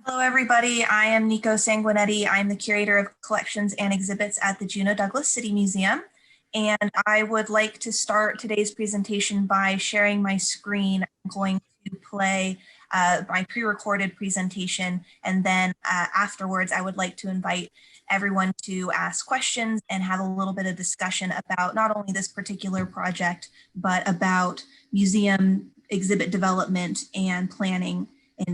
Hello, everybody. I am Nico Sanguinetti. I'm the curator of collections and exhibits at the Juneau-Douglas City Museum. And I would like to start today's presentation by sharing my screen. I'm going to play my pre-recorded presentation. And then afterwards, I would like to invite everyone to ask questions and have a little bit of discussion about not only this particular project, but about museum exhibit development and planning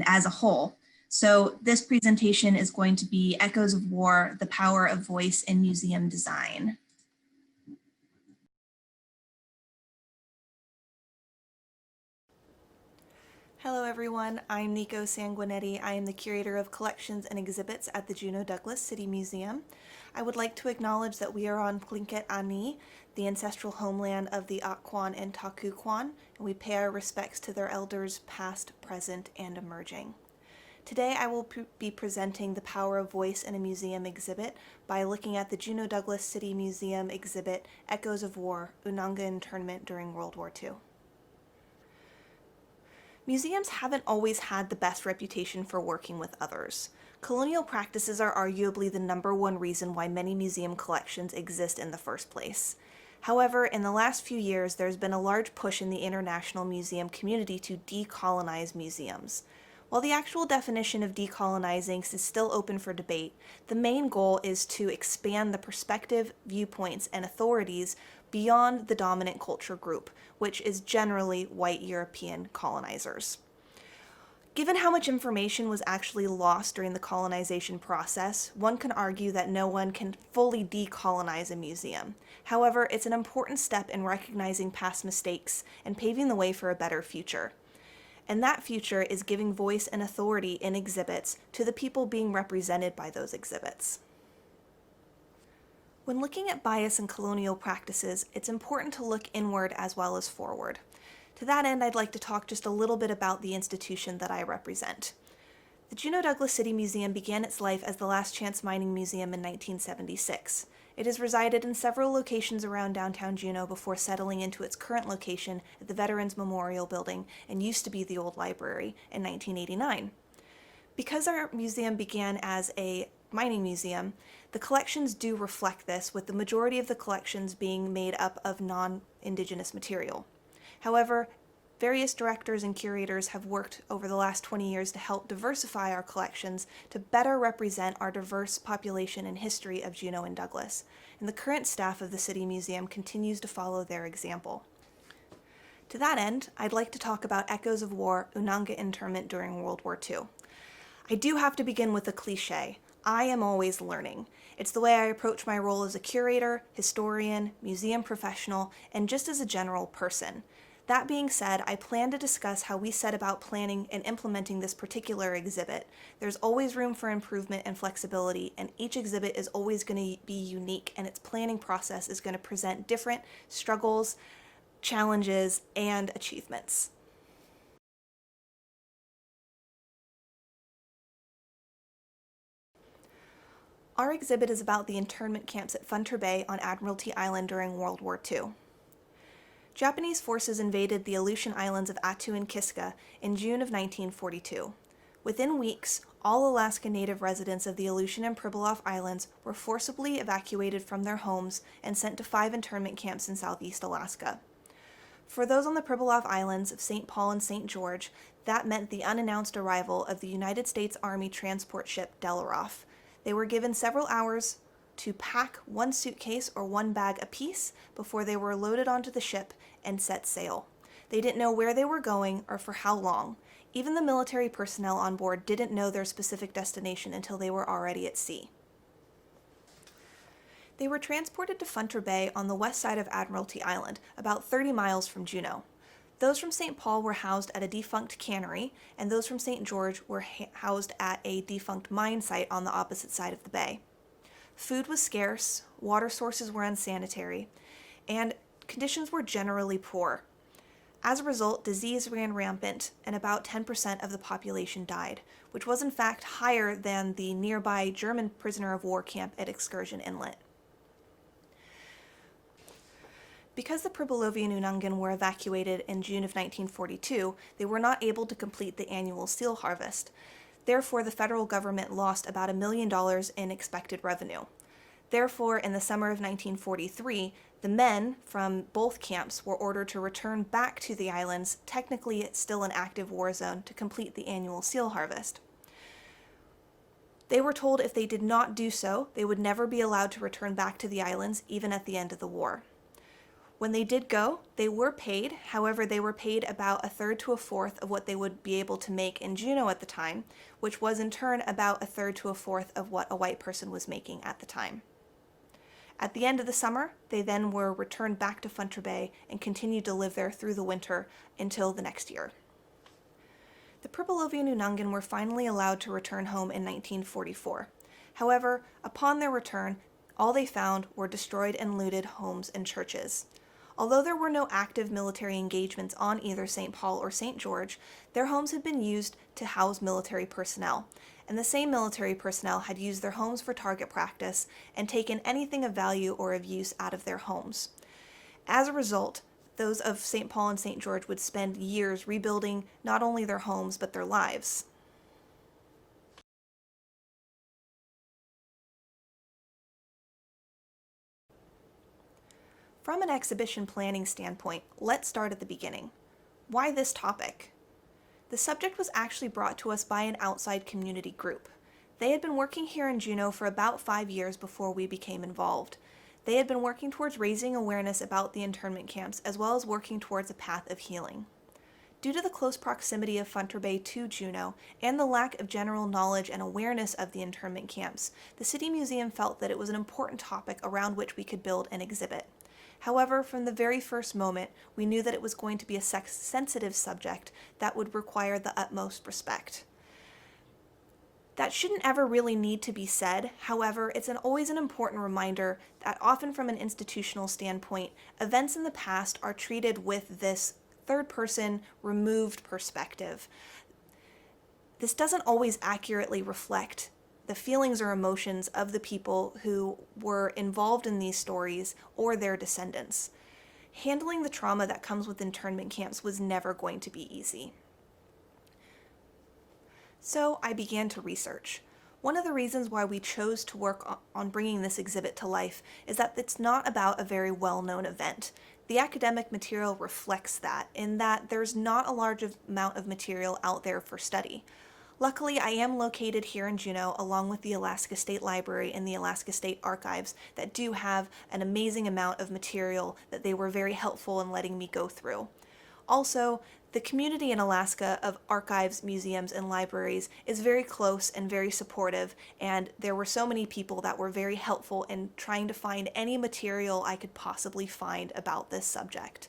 as a whole. So this presentation is going to be Echoes of War, the Power of Voice in Museum Design. Hello everyone, I'm Nico Sanguinetti. I am the curator of collections and exhibits at the Juneau-Douglas City Museum. I would like to acknowledge that we are on Tlingit Ani, the ancestral homeland of the Akwan and Takuquan, and we pay our respects to their elders past, present, and emerging. Today I will be presenting the power of voice in a museum exhibit by looking at the Juneau-Douglas City Museum exhibit, Echoes of War, Unangax Internment during World War II. Museums haven't always had the best reputation for working with others. Colonial practices are arguably the #1 reason why many museum collections exist in the first place. However, in the last few years, there's been a large push in the international museum community to decolonize museums. While the actual definition of decolonizing is still open for debate, the main goal is to expand the perspective, viewpoints, and authorities beyond the dominant culture group, which is generally white European colonizers. Given how much information was actually lost during the colonization process, one can argue that no one can fully decolonize a museum. However, it's an important step in recognizing past mistakes and paving the way for a better future. And that future is giving voice and authority in exhibits to the people being represented by those exhibits. When looking at bias in colonial practices, it's important to look inward as well as forward. To that end, I'd like to talk just a little bit about the institution that I represent. The Juneau-Douglas City Museum began its life as the Last Chance Mining Museum in 1976. It has resided in several locations around downtown Juneau before settling into its current location at the Veterans Memorial Building and used to be the old library in 1989. Because our museum began as a mining museum, the collections do reflect this, with the majority of the collections being made up of non-Indigenous material. However, various directors and curators have worked over the last 20 years to help diversify our collections to better represent our diverse population and history of Juneau and Douglas, and the current staff of the City Museum continues to follow their example. To that end, I'd like to talk about Echoes of War, Unangax Internment during World War II. I do have to begin with a cliche. I am always learning. It's the way I approach my role as a curator, historian, museum professional, and just as a general person. That being said, I plan to discuss how we set about planning and implementing this particular exhibit. There's always room for improvement and flexibility, and each exhibit is always going to be unique, and its planning process is going to present different struggles, challenges, and achievements. Our exhibit is about the internment camps at Funter Bay on Admiralty Island during World War II. Japanese forces invaded the Aleutian islands of Attu and Kiska in June of 1942. Within weeks, all Alaska Native residents of the Aleutian and Pribilovian Islands were forcibly evacuated from their homes and sent to 5 internment camps in southeast Alaska. For those on the Pribilovian Islands of St. Paul and St. George, that meant the unannounced arrival of the United States Army transport ship Delaroff. They were given several hours to pack 1 suitcase or 1 bag apiece before they were loaded onto the ship and set sail. They didn't know where they were going or for how long. Even the military personnel on board didn't know their specific destination until they were already at sea. They were transported to Funter Bay on the west side of Admiralty Island, about 30 miles from Juneau. Those from St. Paul were housed at a defunct cannery, and those from St. George were housed at a defunct mine site on the opposite side of the bay. Food was scarce, water sources were unsanitary, and conditions were generally poor. As a result, disease ran rampant, and about 10% of the population died, which was in fact higher than the nearby German prisoner of war camp at Excursion Inlet. Because the Pribilovian Unangan were evacuated in June of 1942, they were not able to complete the annual seal harvest. Therefore, the federal government lost about $1 million in expected revenue. Therefore, in the summer of 1943, the men from both camps were ordered to return back to the islands, technically still an active war zone, to complete the annual seal harvest. They were told if they did not do so, they would never be allowed to return back to the islands, even at the end of the war. When they did go, they were paid. However, they were paid about 1/3 to 1/4 of what they would be able to make in Juneau at the time, which was in turn about 1/3 to 1/4 of what a white person was making at the time. At the end of the summer, they then were returned back to Funter Bay and continued to live there through the winter until the next year. The Pribilovian Unangan were finally allowed to return home in 1944. However, upon their return, all they found were destroyed and looted homes and churches. Although there were no active military engagements on either St. Paul or St. George, their homes had been used to house military personnel, and the same military personnel had used their homes for target practice and taken anything of value or of use out of their homes. As a result, those of St. Paul and St. George would spend years rebuilding not only their homes but their lives. From an exhibition planning standpoint, let's start at the beginning. Why this topic? The subject was actually brought to us by an outside community group. They had been working here in Juneau for about 5 years before we became involved. They had been working towards raising awareness about the internment camps as well as working towards a path of healing. Due to the close proximity of Funter Bay to Juneau and the lack of general knowledge and awareness of the internment camps, the City Museum felt that it was an important topic around which we could build an exhibit. However, from the very first moment, we knew that it was going to be a sex-sensitive subject that would require the utmost respect. That shouldn't ever really need to be said. However, it's always an important reminder that often from an institutional standpoint, events in the past are treated with this third-person removed perspective. This doesn't always accurately reflect the feelings or emotions of the people who were involved in these stories or their descendants. Handling the trauma that comes with internment camps was never going to be easy. So I began to research. One of the reasons why we chose to work on bringing this exhibit to life is that it's not about a very well-known event. The academic material reflects that, in that there's not a large amount of material out there for study. Luckily, I am located here in Juneau along with the Alaska State Library and the Alaska State Archives that do have an amazing amount of material that they were very helpful in letting me go through. Also, the community in Alaska of archives, museums, and libraries is very close and very supportive, and there were so many people that were very helpful in trying to find any material I could possibly find about this subject.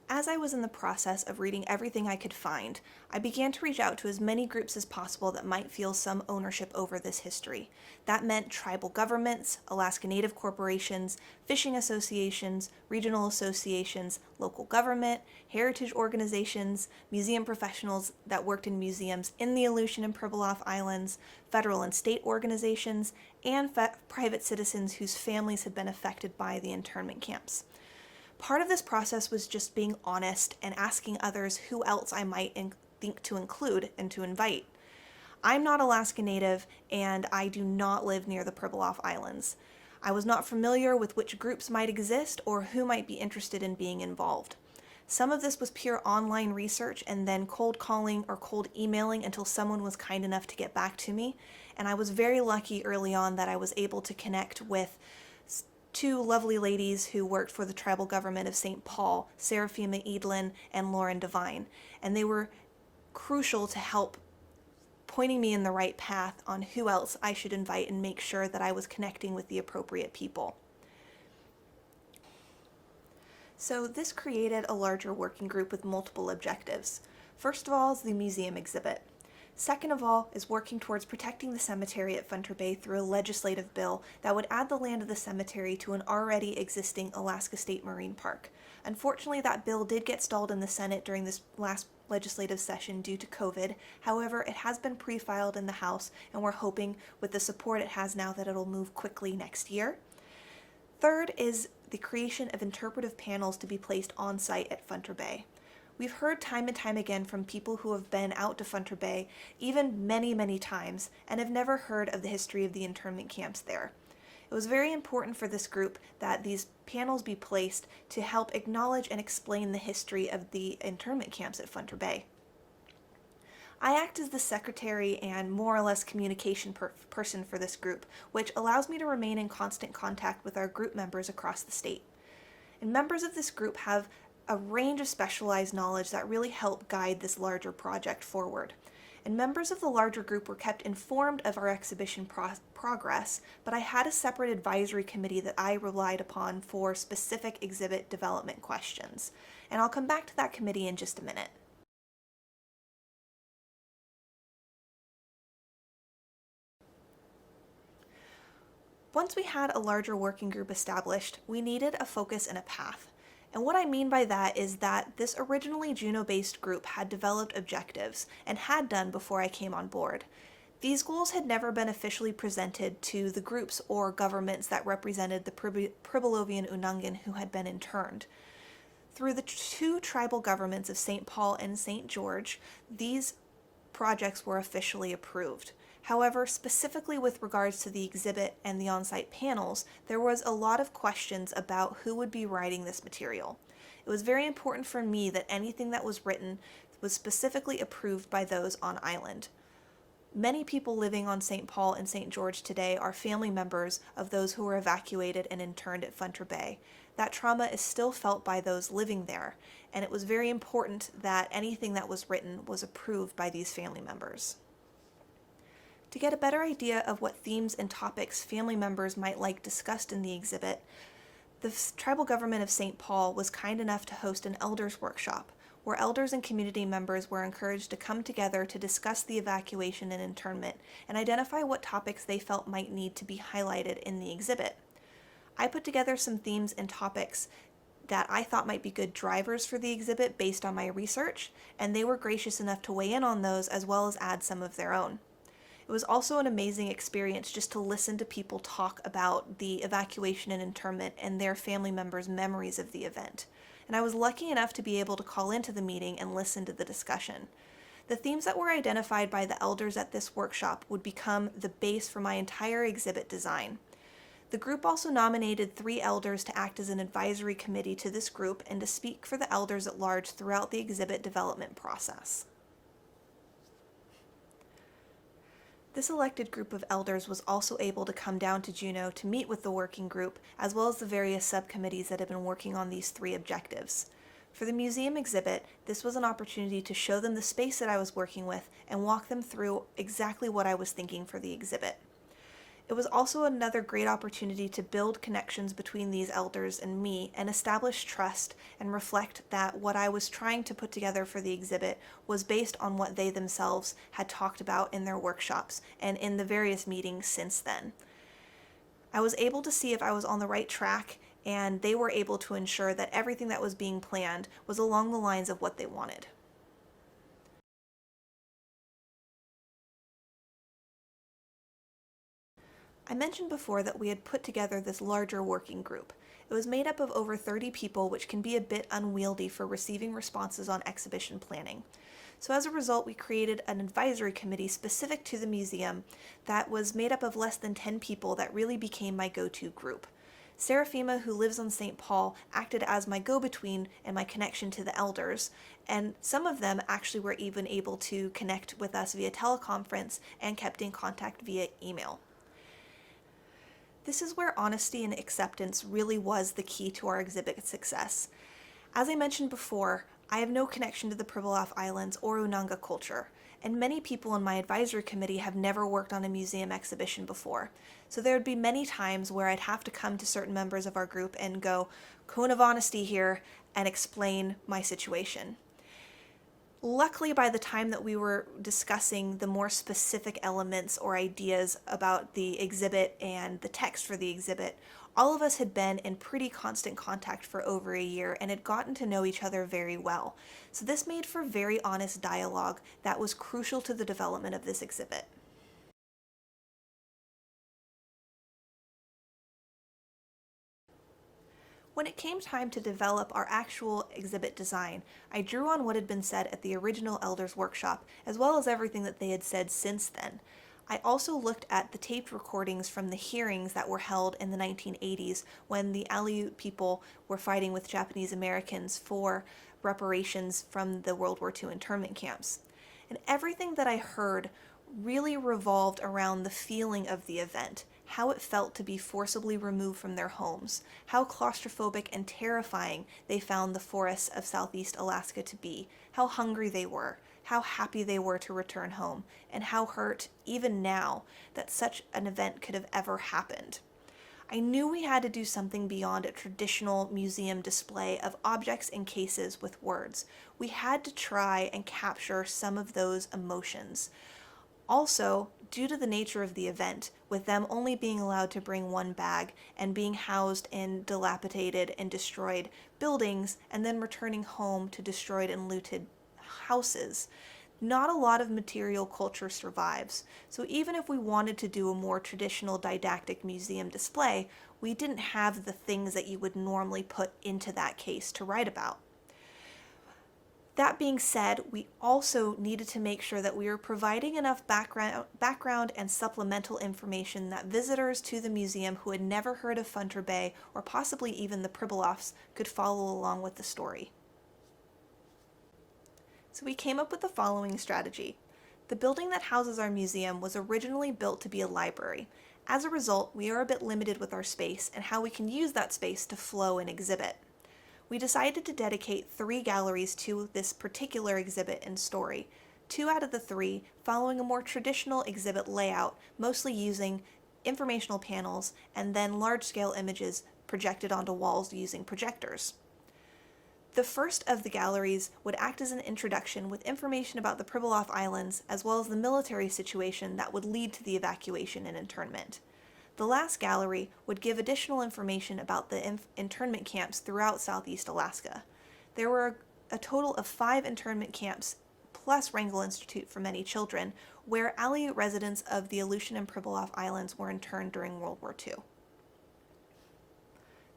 As I was in the process of reading everything I could find, I began to reach out to as many groups as possible that might feel some ownership over this history. That meant tribal governments, Alaska Native corporations, fishing associations, regional associations, local government, heritage organizations, museum professionals that worked in museums in the Aleutian and Pribilof Islands, federal and state organizations, and private citizens whose families had been affected by the internment camps. Part of this process was just being honest and asking others who else I might think to include and to invite. I'm not Alaska Native, and I do not live near the Pribilof Islands. I was not familiar with which groups might exist or who might be interested in being involved. Some of this was pure online research and then cold calling or cold emailing until someone was kind enough to get back to me, and I was very lucky early on that I was able to connect with two lovely ladies who worked for the tribal government of St. Paul, Seraphima Edlin and Lauren Devine, and they were crucial to help pointing me in the right path on who else I should invite and make sure that I was connecting with the appropriate people. So this created a larger working group with multiple objectives. First of all is the museum exhibit. Second of all is working towards protecting the cemetery at Funter Bay through a legislative bill that would add the land of the cemetery to an already existing Alaska State Marine Park. Unfortunately, that bill did get stalled in the Senate during this last legislative session due to COVID. However, it has been pre-filed in the House, and we're hoping with the support it has now that it'll move quickly next year. Third is the creation of interpretive panels to be placed on site at Funter Bay. We've heard time and time again from people who have been out to Funter Bay, even many, many times, and have never heard of the history of the internment camps there. It was very important for this group that these panels be placed to help acknowledge and explain the history of the internment camps at Funter Bay. I act as the secretary and more or less communication person for this group, which allows me to remain in constant contact with our group members across the state. And members of this group have a range of specialized knowledge that really help guide this larger project forward. And members of the larger group were kept informed of our exhibition progress, but I had a separate advisory committee that I relied upon for specific exhibit development questions. And I'll come back to that committee in just a minute. Once we had a larger working group established, we needed a focus and a path. And what I mean by that is that this originally Juneau-based group had developed objectives, and had done before I came on board. These goals had never been officially presented to the groups or governments that represented the Pribilovian Unangan who had been interned. Through the two tribal governments of St. Paul and St. George, these projects were officially approved. However, specifically with regards to the exhibit and the on-site panels, there was a lot of questions about who would be writing this material. It was very important for me that anything that was written was specifically approved by those on island. Many people living on St. Paul and St. George today are family members of those who were evacuated and interned at Funter Bay. That trauma is still felt by those living there, and it was very important that anything that was written was approved by these family members. To get a better idea of what themes and topics family members might like discussed in the exhibit, the tribal government of St. Paul was kind enough to host an elders workshop, where elders and community members were encouraged to come together to discuss the evacuation and internment and identify what topics they felt might need to be highlighted in the exhibit. I put together some themes and topics that I thought might be good drivers for the exhibit based on my research, and they were gracious enough to weigh in on those as well as add some of their own. It was also an amazing experience just to listen to people talk about the evacuation and internment and their family members' memories of the event. And I was lucky enough to be able to call into the meeting and listen to the discussion. The themes that were identified by the elders at this workshop would become the base for my entire exhibit design. The group also nominated 3 elders to act as an advisory committee to this group and to speak for the elders at large throughout the exhibit development process. This elected group of elders was also able to come down to Juneau to meet with the working group, as well as the various subcommittees that have been working on these 3 objectives. For the museum exhibit, this was an opportunity to show them the space that I was working with and walk them through exactly what I was thinking for the exhibit. It was also another great opportunity to build connections between these elders and me and establish trust and reflect that what I was trying to put together for the exhibit was based on what they themselves had talked about in their workshops and in the various meetings since then. I was able to see if I was on the right track, and they were able to ensure that everything that was being planned was along the lines of what they wanted. I mentioned before that we had put together this larger working group. It was made up of over 30 people, which can be a bit unwieldy for receiving responses on exhibition planning. So as a result, we created an advisory committee specific to the museum that was made up of less than 10 people that really became my go-to group. Seraphima, who lives on St. Paul, acted as my go-between and my connection to the elders, and some of them actually were even able to connect with us via teleconference and kept in contact via email. This is where honesty and acceptance really was the key to our exhibit success. As I mentioned before, I have no connection to the Pribilof Islands or Unanga culture, and many people in my advisory committee have never worked on a museum exhibition before. So there would be many times where I'd have to come to certain members of our group and go, cone of honesty here, and explain my situation. Luckily, by the time that we were discussing the more specific elements or ideas about the exhibit and the text for the exhibit, all of us had been in pretty constant contact for over a year and had gotten to know each other very well. So this made for very honest dialogue that was crucial to the development of this exhibit. When it came time to develop our actual exhibit design, I drew on what had been said at the original Elders Workshop, as well as everything that they had said since then. I also looked at the taped recordings from the hearings that were held in the 1980s when the Aleut people were fighting with Japanese Americans for reparations from the World War II internment camps. And everything that I heard really revolved around the feeling of the event, how it felt to be forcibly removed from their homes, how claustrophobic and terrifying they found the forests of Southeast Alaska to be, how hungry they were, how happy they were to return home, and how hurt, even now, that such an event could have ever happened. I knew we had to do something beyond a traditional museum display of objects and cases with words. We had to try and capture some of those emotions. Also, due to the nature of the event, with them only being allowed to bring one bag and being housed in dilapidated and destroyed buildings and then returning home to destroyed and looted houses, not a lot of material culture survives. So even if we wanted to do a more traditional didactic museum display, we didn't have the things that you would normally put into that case to write about. That being said, we also needed to make sure that we were providing enough background and supplemental information that visitors to the museum who had never heard of Funter Bay, or possibly even the Pribilofs, could follow along with the story. So we came up with the following strategy. The building that houses our museum was originally built to be a library. As a result, we are a bit limited with our space and how we can use that space to flow and exhibit. We decided to dedicate 3 galleries to this particular exhibit and story, 2 out of the 3 following a more traditional exhibit layout, mostly using informational panels and then large-scale images projected onto walls using projectors. The first of the galleries would act as an introduction with information about the Pribilof Islands as well as the military situation that would lead to the evacuation and internment. The last gallery would give additional information about the internment camps throughout Southeast Alaska. There were a total of 5 internment camps, plus Wrangell Institute for many children, where Aleut residents of the Aleutian and Pribilof Islands were interned during World War II.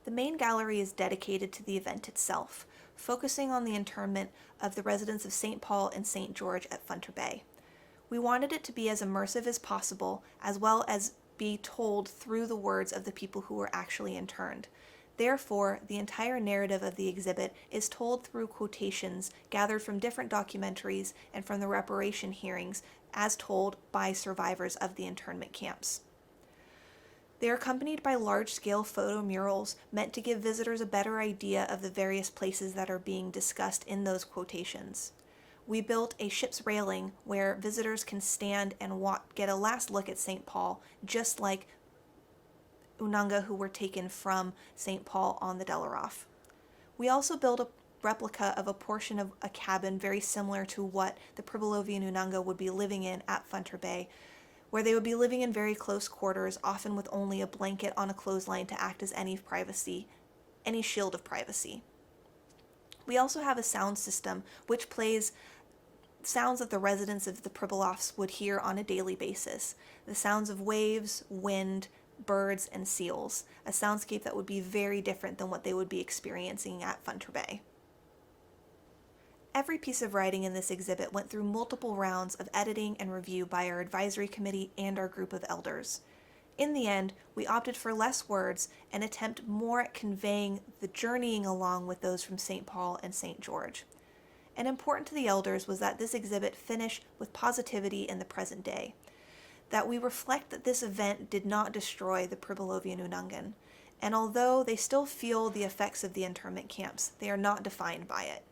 The main gallery is dedicated to the event itself, focusing on the internment of the residents of St. Paul and St. George at Funter Bay. We wanted it to be as immersive as possible, as well as be told through the words of the people who were actually interned. Therefore, the entire narrative of the exhibit is told through quotations gathered from different documentaries and from the reparation hearings as told by survivors of the internment camps. They are accompanied by large-scale photo murals meant to give visitors a better idea of the various places that are being discussed in those quotations. We built a ship's railing where visitors can stand and get a last look at St. Paul, just like Unanga who were taken from St. Paul on the Delaroff. We also built a replica of a portion of a cabin very similar to what the Pribilovian Unangan would be living in at Funter Bay, where they would be living in very close quarters, often with only a blanket on a clothesline to act as any shield of privacy. We also have a sound system which plays sounds that the residents of the Pribilofs would hear on a daily basis. The sounds of waves, wind, birds, and seals. A soundscape that would be very different than what they would be experiencing at Funter Bay. Every piece of writing in this exhibit went through multiple rounds of editing and review by our advisory committee and our group of elders. In the end, we opted for less words and attempt more at conveying the journeying along with those from St. Paul and St. George. And important to the elders was that this exhibit finish with positivity in the present day, that we reflect that this event did not destroy the Pribilovian Unangan, and although they still feel the effects of the internment camps, they are not defined by it.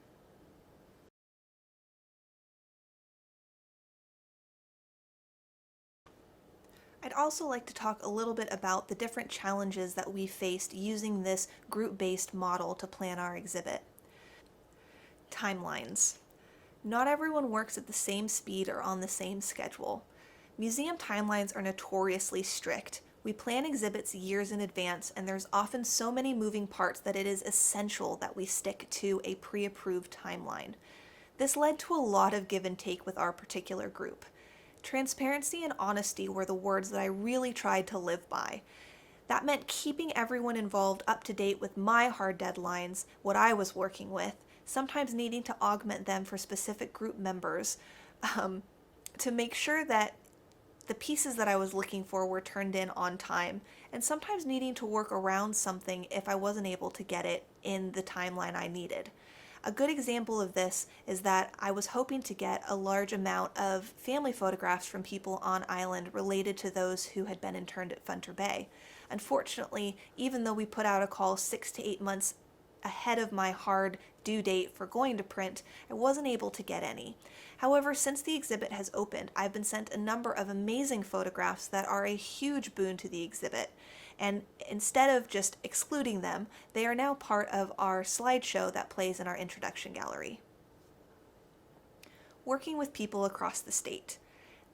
I'd also like to talk a little bit about the different challenges that we faced using this group-based model to plan our exhibit. Timelines. Not everyone works at the same speed or on the same schedule. Museum timelines are notoriously strict. We plan exhibits years in advance, and there's often so many moving parts that it is essential that we stick to a pre-approved timeline. This led to a lot of give and take with our particular group. Transparency and honesty were the words that I really tried to live by. That meant keeping everyone involved up to date with my hard deadlines, what I was working with, sometimes needing to augment them for specific group members to make sure that the pieces that I was looking for were turned in on time, and sometimes needing to work around something if I wasn't able to get it in the timeline I needed. A good example of this is that I was hoping to get a large amount of family photographs from people on island related to those who had been interned at Funter Bay. Unfortunately, even though we put out a call 6 to 8 months ahead of my hard due date for going to print, I wasn't able to get any. However, since the exhibit has opened, I've been sent a number of amazing photographs that are a huge boon to the exhibit. And instead of just excluding them, they are now part of our slideshow that plays in our introduction gallery. Working with people across the state.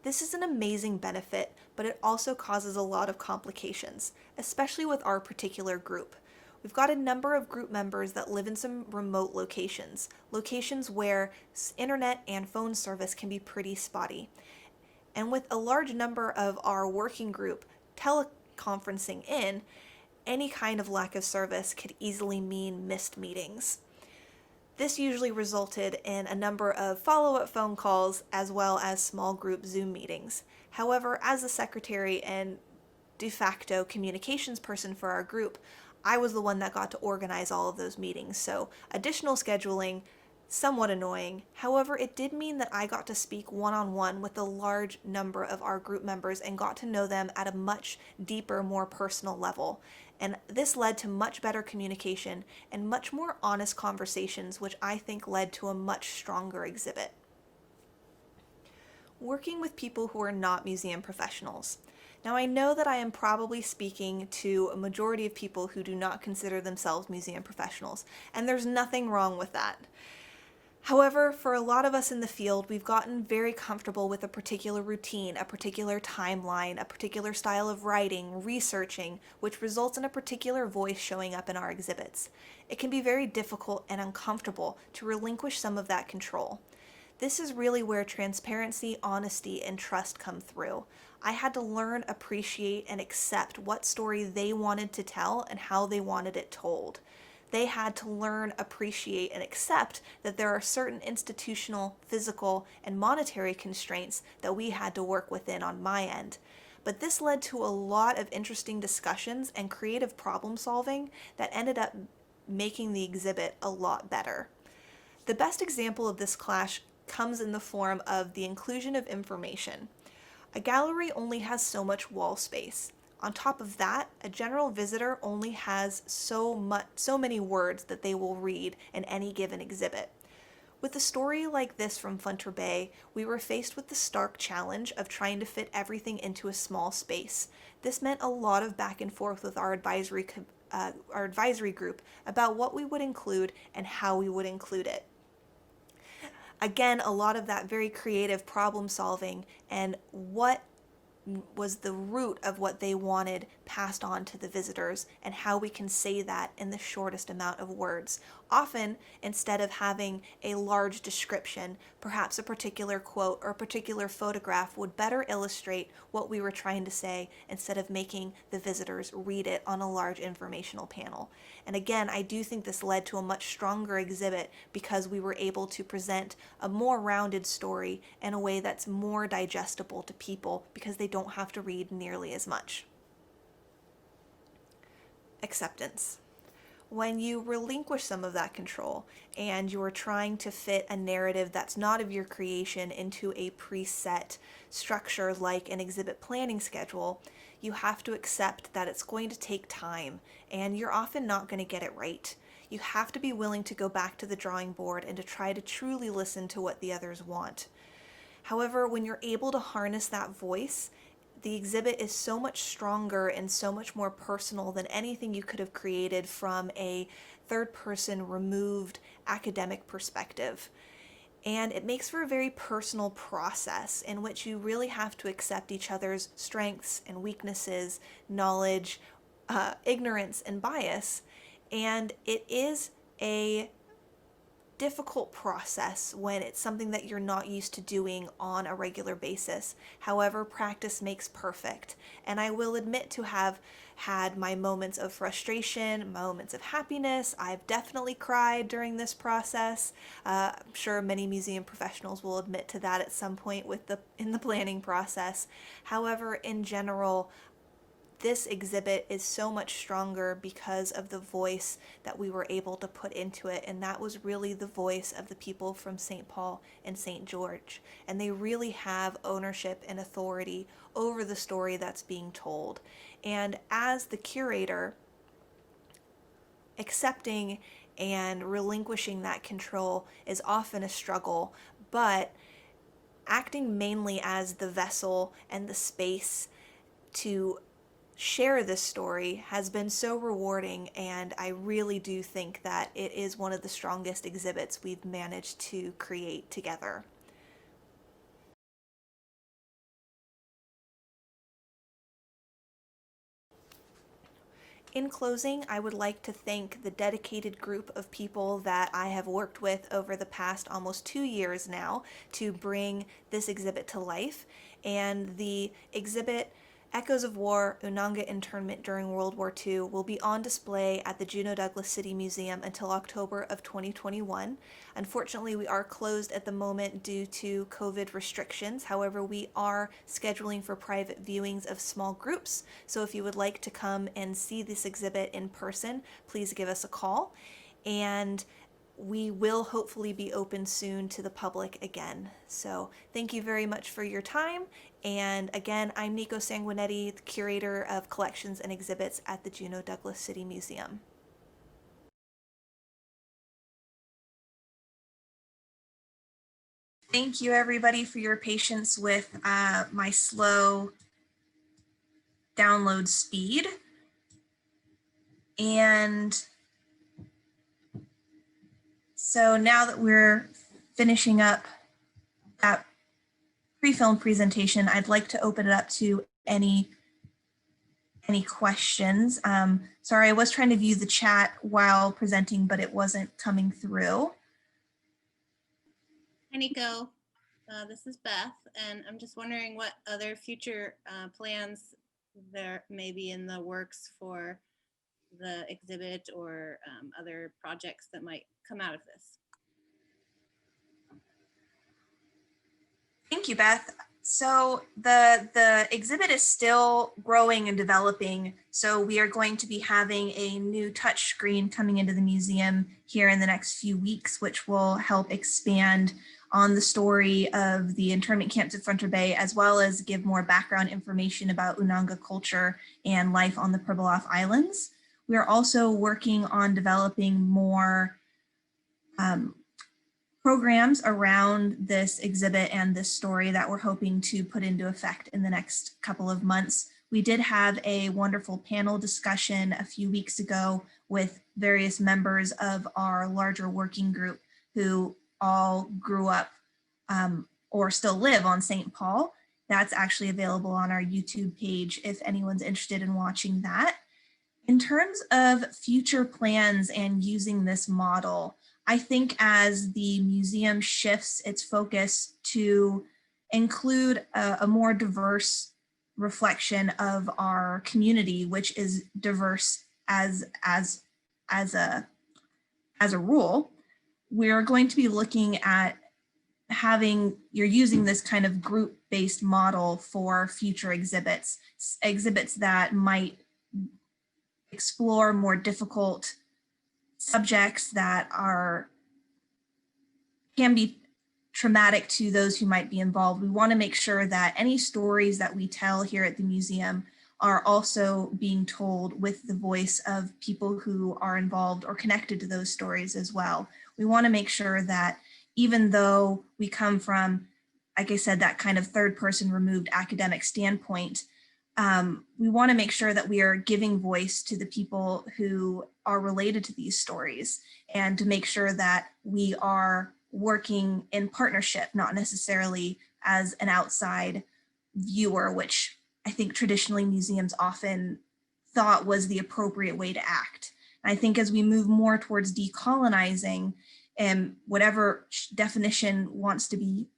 This is an amazing benefit, but it also causes a lot of complications, especially with our particular group. We've got a number of group members that live in some remote locations where internet and phone service can be pretty spotty. And with a large number of our working group teleconferencing in, any kind of lack of service could easily mean missed meetings. This usually resulted in a number of follow-up phone calls as well as small group Zoom meetings. However, as the secretary and de facto communications person for our group, I was the one that got to organize all of those meetings, so additional scheduling, somewhat annoying. However, it did mean that I got to speak one-on-one with a large number of our group members and got to know them at a much deeper, more personal level. And this led to much better communication and much more honest conversations, which I think led to a much stronger exhibit. Working with people who are not museum professionals. Now, I know that I am probably speaking to a majority of people who do not consider themselves museum professionals, and there's nothing wrong with that. However, for a lot of us in the field, we've gotten very comfortable with a particular routine, a particular timeline, a particular style of writing, researching, which results in a particular voice showing up in our exhibits. It can be very difficult and uncomfortable to relinquish some of that control. This is really where transparency, honesty, and trust come through. I had to learn, appreciate, and accept what story they wanted to tell and how they wanted it told. They had to learn, appreciate, and accept that there are certain institutional, physical, and monetary constraints that we had to work within on my end. But this led to a lot of interesting discussions and creative problem solving that ended up making the exhibit a lot better. The best example of this clash comes in the form of the inclusion of information. A gallery only has so much wall space. On top of that, a general visitor only has so many words that they will read in any given exhibit. With a story like this from Funter Bay, we were faced with the stark challenge of trying to fit everything into a small space. This meant a lot of back and forth with our advisory group about what we would include and how we would include it. Again, a lot of that very creative problem solving and what was the root of what they wanted passed on to the visitors and how we can say that in the shortest amount of words. Often, instead of having a large description, perhaps a particular quote or a particular photograph would better illustrate what we were trying to say instead of making the visitors read it on a large informational panel. And again, I do think this led to a much stronger exhibit because we were able to present a more rounded story in a way that's more digestible to people because they don't have to read nearly as much. Acceptance. When you relinquish some of that control and you're trying to fit a narrative that's not of your creation into a preset structure like an exhibit planning schedule, you have to accept that it's going to take time and you're often not going to get it right. You have to be willing to go back to the drawing board and to try to truly listen to what the others want. However, when you're able to harness that voice, the exhibit is so much stronger and so much more personal than anything you could have created from a third-person removed academic perspective. And it makes for a very personal process in which you really have to accept each other's strengths and weaknesses, knowledge, ignorance, and bias. And it is a difficult process when it's something that you're not used to doing on a regular basis. However, practice makes perfect. And I will admit to have had my moments of frustration, moments of happiness. I've definitely cried during this process. I'm sure many museum professionals will admit to that at some point in the planning process. However, in general, this exhibit is so much stronger because of the voice that we were able to put into it, and that was really the voice of the people from St. Paul and St. George. And they really have ownership and authority over the story that's being told. And as the curator, accepting and relinquishing that control is often a struggle, but acting mainly as the vessel and the space to share this story has been so rewarding, and I really do think that it is one of the strongest exhibits we've managed to create together. In closing, I would like to thank the dedicated group of people that I have worked with over the past almost 2 years now to bring this exhibit to life. And the exhibit Echoes of War, Unangax Internment during World War II will be on display at the Juneau-Douglas City Museum until October of 2021. Unfortunately, we are closed at the moment due to COVID restrictions. However, we are scheduling for private viewings of small groups. So if you would like to come and see this exhibit in person, please give us a call. And we will hopefully be open soon to the public again. So thank you very much for your time. And again, I'm Nico Sanguinetti, the Curator of Collections and Exhibits at the Juneau-Douglas City Museum. Thank you everybody for your patience with my slow download speed. And so now that we're finishing up that pre-film presentation, I'd like to open it up to any questions. Sorry, I was trying to view the chat while presenting, but it wasn't coming through. Hi, Nico. This is Beth, and I'm just wondering what other future plans there may be in the works for the exhibit or other projects that might come out of this. Thank you, Beth. So the exhibit is still growing and developing. So we are going to be having a new touch screen coming into the museum here in the next few weeks, which will help expand on the story of the internment camps at Funter Bay, as well as give more background information about Unanga culture and life on the Pribilovian Islands. We are also working on developing more programs around this exhibit and this story that we're hoping to put into effect in the next couple of months. We did have a wonderful panel discussion a few weeks ago with various members of our larger working group who all grew up or still live on St. Paul. That's actually available on our YouTube page if anyone's interested in watching that. In terms of future plans and using this model, I think as the museum shifts its focus to include a more diverse reflection of our community, which is diverse as a rule, we're going to be looking at you're using this kind of group-based model for future exhibits that might explore more difficult subjects that can be traumatic to those who might be involved. We want to make sure that any stories that we tell here at the museum are also being told with the voice of people who are involved or connected to those stories as well. We want to make sure that even though we come from, like I said, that kind of third person removed academic standpoint, we want to make sure that we are giving voice to the people who are related to these stories, and to make sure that we are working in partnership, not necessarily as an outside viewer, which I think traditionally museums often thought was the appropriate way to act. And I think as we move more towards decolonizing, and whatever definition wants to be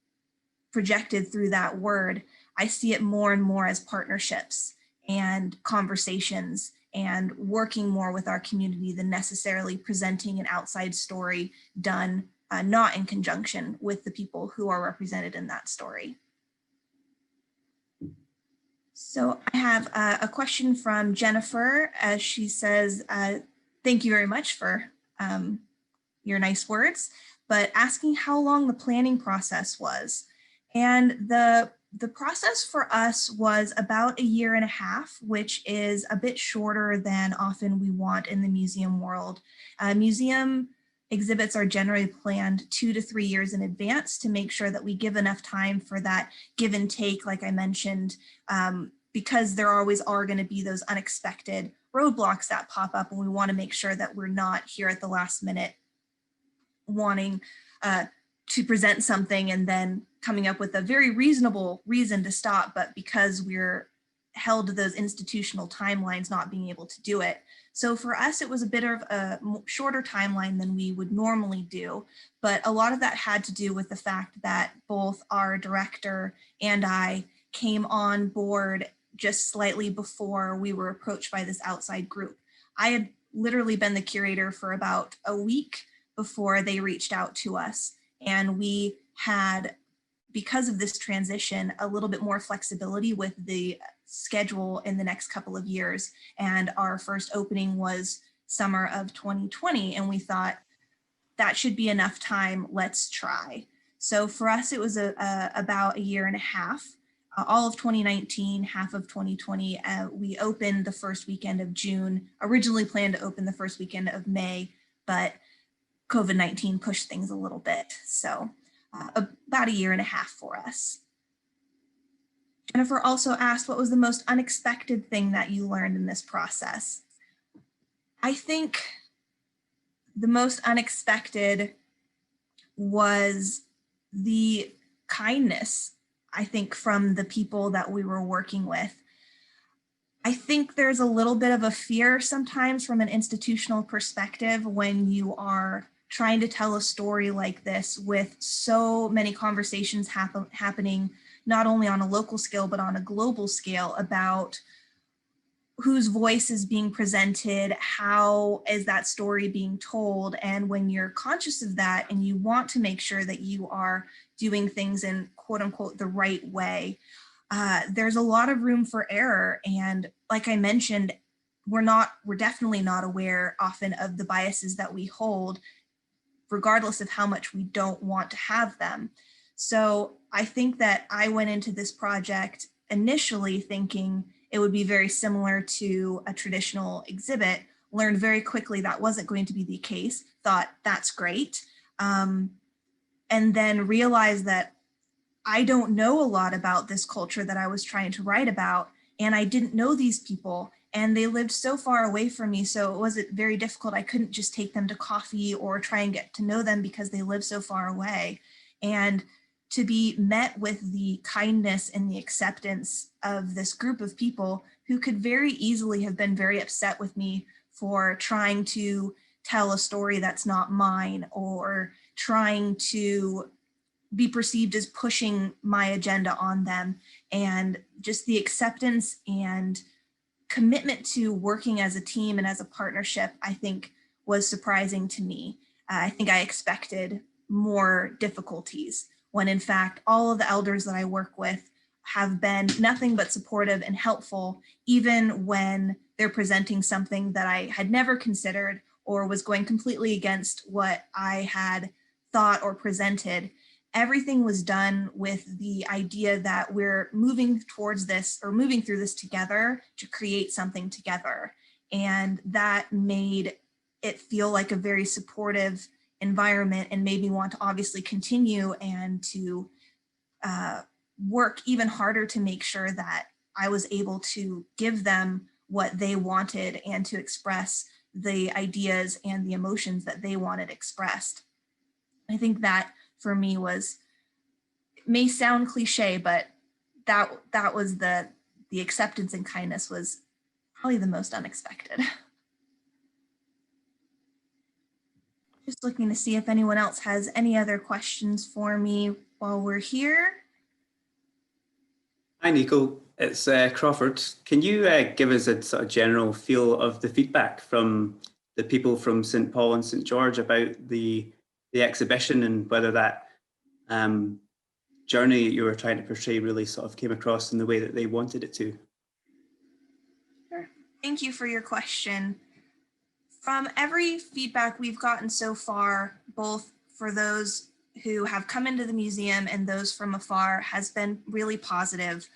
projected through that word, I see it more and more as partnerships and conversations and working more with our community than necessarily presenting an outside story done not in conjunction with the people who are represented in that story. So I have a question from Jennifer, as she says, thank you very much for your nice words, but asking how long the planning process was. And the process for us was about 1.5 years, which is a bit shorter than often we want in the museum world. Museum exhibits are generally planned 2 to 3 years in advance to make sure that we give enough time for that give and take, like I mentioned, because there always are going to be those unexpected roadblocks that pop up, and we want to make sure that we're not here at the last minute wanting to present something and then coming up with a very reasonable reason to stop, but because we're held to those institutional timelines, not being able to do it. So for us, it was a bit of a shorter timeline than we would normally do, but a lot of that had to do with the fact that both our director and I came on board just slightly before we were approached by this outside group. I had literally been the curator for about a week before they reached out to us, and we had, because of this transition, a little bit more flexibility with the schedule in the next couple of years. And our first opening was summer of 2020, and we thought that should be enough time, let's try. So for us, it was about 1.5 years. All of 2019, half of 2020, we opened the first weekend of June, originally planned to open the first weekend of May, but COVID-19 pushed things a little bit. So about 1.5 years for us. Jennifer also asked, what was the most unexpected thing that you learned in this process? I think the most unexpected was the kindness, I think, from the people that we were working with. I think there's a little bit of a fear sometimes from an institutional perspective when you are trying to tell a story like this with so many conversations happening, not only on a local scale, but on a global scale about whose voice is being presented, how is that story being told. And when you're conscious of that and you want to make sure that you are doing things in quote unquote the right way, there's a lot of room for error. And like I mentioned, we're definitely not aware often of the biases that we hold, regardless of how much we don't want to have them. So I think that I went into this project initially thinking it would be very similar to a traditional exhibit, learned very quickly that wasn't going to be the case, thought that's great, and then realized that I don't know a lot about this culture that I was trying to write about, and I didn't know these people, and they lived so far away from me, so it was very difficult. I couldn't just take them to coffee or try and get to know them because they live so far away. And to be met with the kindness and the acceptance of this group of people who could very easily have been very upset with me for trying to tell a story that's not mine or trying to be perceived as pushing my agenda on them, and just the acceptance and commitment to working as a team and as a partnership, I think was surprising to me. I think I expected more difficulties when in fact all of the elders that I work with have been nothing but supportive and helpful, even when they're presenting something that I had never considered or was going completely against what I had thought or presented. Everything was done with the idea that we're moving towards this or moving through this together to create something together. And that made it feel like a very supportive environment and made me want to obviously continue and to work even harder to make sure that I was able to give them what they wanted and to express the ideas and the emotions that they wanted expressed. I think that for me was, it may sound cliche, but that was the acceptance and kindness was probably the most unexpected. Just looking to see if anyone else has any other questions for me while we're here. Hi, Nico. It's Crawford. Can you give us a sort of general feel of the feedback from the people from St. Paul and St. George about the exhibition, and whether that journey you were trying to portray really sort of came across in the way that they wanted it to? Sure. Thank you for your question. From every feedback we've gotten so far, both for those who have come into the museum and those from afar, has been really positive.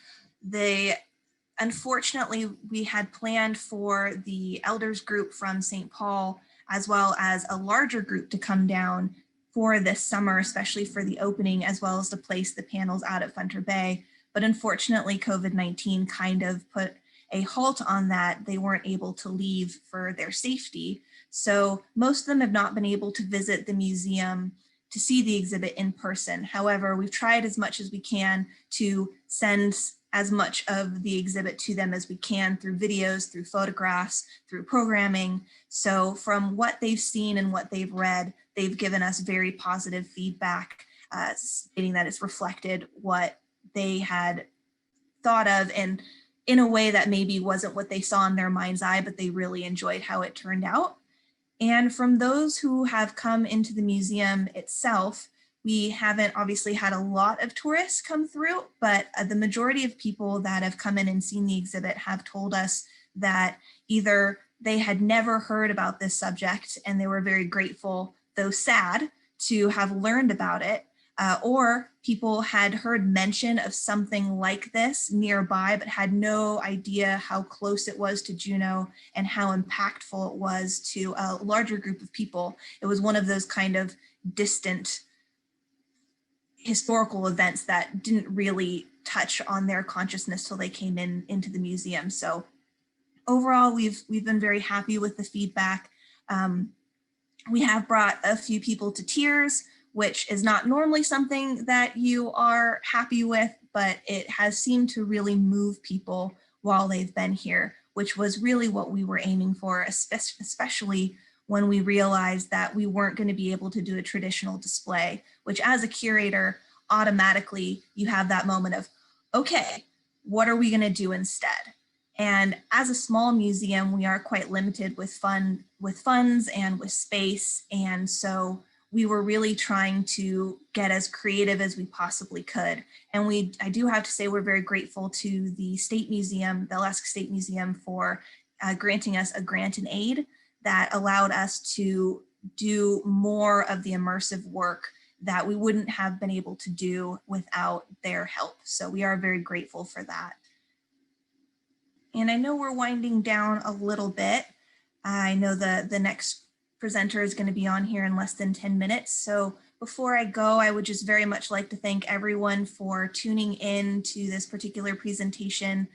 Unfortunately, we had planned for the elders group from St. Paul, as well as a larger group, to come down for this summer, especially for the opening, as well as to place the panels out at Funter Bay. But unfortunately, COVID-19 kind of put a halt on that. They weren't able to leave for their safety. So most of them have not been able to visit the museum to see the exhibit in person. However, we've tried as much as we can to send as much of the exhibit to them as we can through videos, through photographs, through programming. So from what they've seen and what they've read, they've given us very positive feedback, stating that it's reflected what they had thought of, and in a way that maybe wasn't what they saw in their mind's eye, but they really enjoyed how it turned out. And from those who have come into the museum itself, we haven't obviously had a lot of tourists come through, but the majority of people that have come in and seen the exhibit have told us that either they had never heard about this subject and they were very grateful, though sad, to have learned about it, or people had heard mention of something like this nearby, but had no idea how close it was to Juneau and how impactful it was to a larger group of people. It was one of those kind of distant historical events that didn't really touch on their consciousness till they came into the museum. So overall, we've been very happy with the feedback. We have brought a few people to tears, which is not normally something that you are happy with, but it has seemed to really move people while they've been here, which was really what we were aiming for, especially when we realized that we weren't going to be able to do a traditional display, which as a curator, automatically you have that moment of, okay, what are we going to do instead? And as a small museum, we are quite limited with funds and with space. And so we were really trying to get as creative as we possibly could. And I do have to say, we're very grateful to the State Museum, the Alaska State Museum, for granting us a grant and aid that allowed us to do more of the immersive work that we wouldn't have been able to do without their help. So we are very grateful for that. And I know we're winding down a little bit. I know the next presenter is going to be on here in less than 10 minutes. So before I go, I would just very much like to thank everyone for tuning in to this particular presentation.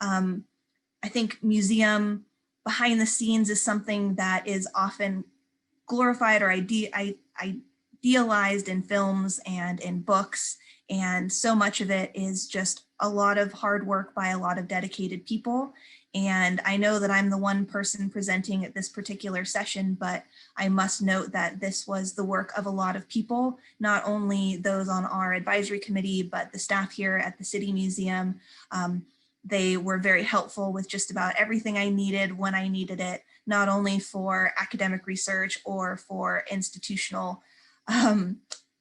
I think museum behind the scenes is something that is often glorified or idealized in films and in books. And so much of it is just a lot of hard work by a lot of dedicated people. And I know that I'm the one person presenting at this particular session, but I must note that this was the work of a lot of people, not only those on our advisory committee, but the staff here at the City Museum. They were very helpful with just about everything I needed when I needed it, not only for academic research or for institutional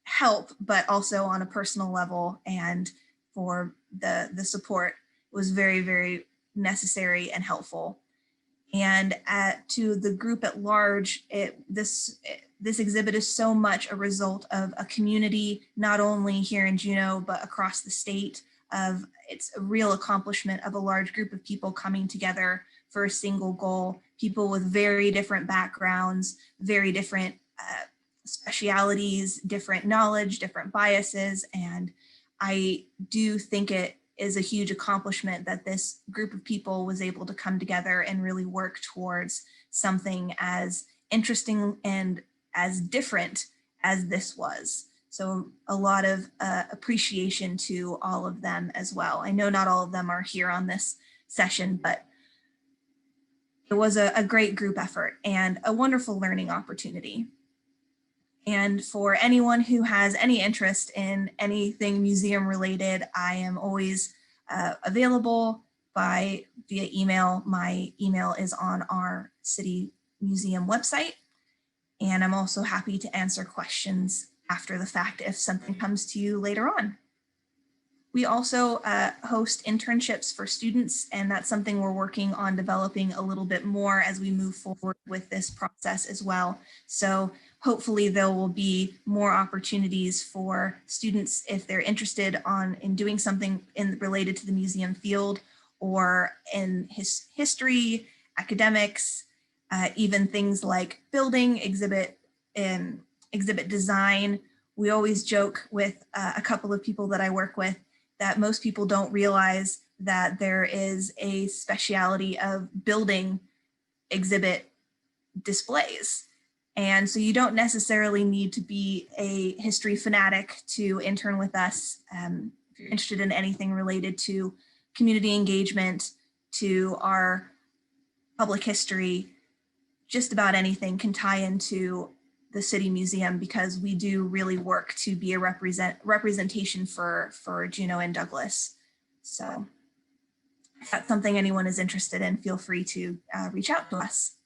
help, but also on a personal level, and for the support was very, very necessary and helpful. And to the group at large, this exhibit is so much a result of a community, not only here in Juneau, but across the state. It's a real accomplishment of a large group of people coming together for a single goal, people with very different backgrounds, very different specialities, different knowledge, different biases. And I do think it is a huge accomplishment that this group of people was able to come together and really work towards something as interesting and as different as this was. So a lot of appreciation to all of them as well. I know not all of them are here on this session, but it was a great group effort and a wonderful learning opportunity. And for anyone who has any interest in anything museum related, I am always available via email. My email is on our city museum website. And I'm also happy to answer questions after the fact if something comes to you later on. We also host internships for students, and that's something we're working on developing a little bit more as we move forward with this process as well. So hopefully there will be more opportunities for students if they're interested in doing something related to the museum field or in history, academics, even things like building, exhibit design. We always joke with a couple of people that I work with that most people don't realize that there is a speciality of building exhibit displays. And so you don't necessarily need to be a history fanatic to intern with us. If you're interested in anything related to community engagement, to our public history, just about anything can tie into the City Museum, because we do really work to be a representation for Juneau and Douglas. So if that's something anyone is interested in, feel free to reach out to us.